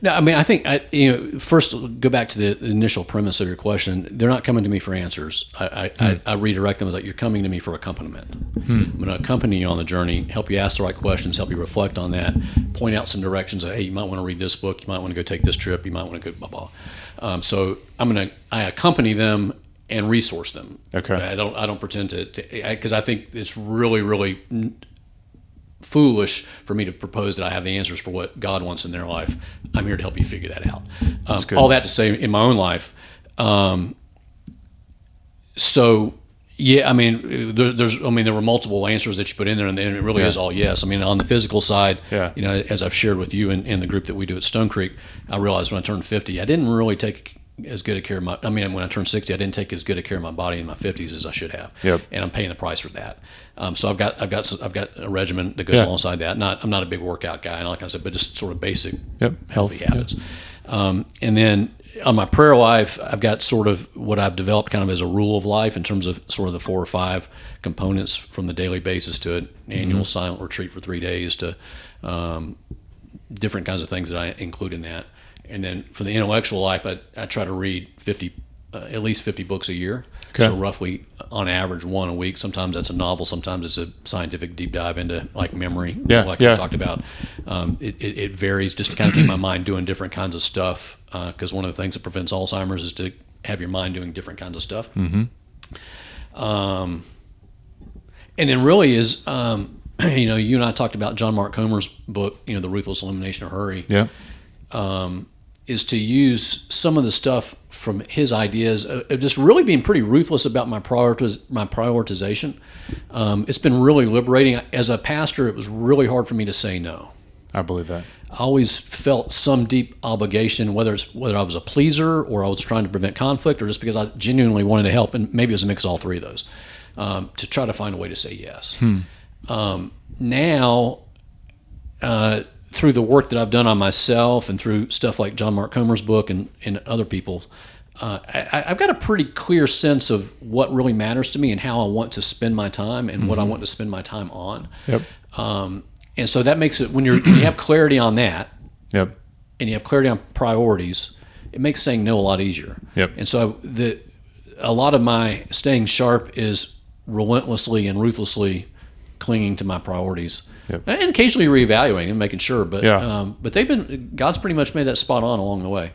No, I mean, I think first go back to the initial premise of your question. They're not coming to me for answers. I redirect them as like, you're coming to me for accompaniment. I'm going to accompany you on the journey, help you ask the right questions, help you reflect on that, point out some directions. Hey, you might want to read this book. You might want to go take this trip. You might want to go blah blah. So I accompany them and resource them. Okay. I don't pretend to because I think it's really foolish for me to propose that I have the answers for what God wants in their life. I'm here to help you figure that out. All that to say, in my own life, so yeah, I mean, there were multiple answers that you put in there, and it really is all yes. I mean, on the physical side, as I've shared with you in the group that we do at Stone Creek, I realized when I turned 50, I didn't really take as good a care of my. I mean, when I turned 60, I didn't take as good a care of my body in my 50s as I should have. Yep. And I'm paying the price for that. So I've got a regimen that goes alongside that. I'm not a big workout guy, and like I said, but just sort of basic healthy habits. And then on my prayer life, I've got sort of what I've developed kind of as a rule of life in terms of sort of the 4 or 5 components from the daily basis to an annual silent retreat for 3 days to different kinds of things that I include in that. And then for the intellectual life, I try to read at least 50 books a year. Okay. So roughly, on average, 1 a week. Sometimes that's a novel. Sometimes it's a scientific deep dive into like memory, we talked about. It varies just to kind of keep my mind doing different kinds of stuff. Because one of the things that prevents Alzheimer's is to have your mind doing different kinds of stuff. Mm-hmm. And then really is, you and I talked about John Mark Comer's book, The Ruthless Elimination of Hurry. Yeah. Is to use some of the stuff from his ideas of just really being pretty ruthless about my prioritization. It's been really liberating. As a pastor, it was really hard for me to say no. I believe that. I always felt some deep obligation, whether I was a pleaser or I was trying to prevent conflict or just because I genuinely wanted to help, and maybe it was a mix of all 3 of those, to try to find a way to say yes. Now, through the work that I've done on myself and through stuff like John Mark Comer's book and other people, I've got a pretty clear sense of what really matters to me and how I want to spend my time and what I want to spend my time on. Yep. And so that makes it, when you have clarity on that, and you have clarity on priorities, it makes saying no a lot easier. Yep. And so a lot of my staying sharp is relentlessly and ruthlessly clinging to my priorities. Yep. And occasionally reevaluating and making sure, but God's pretty much made that spot on along the way.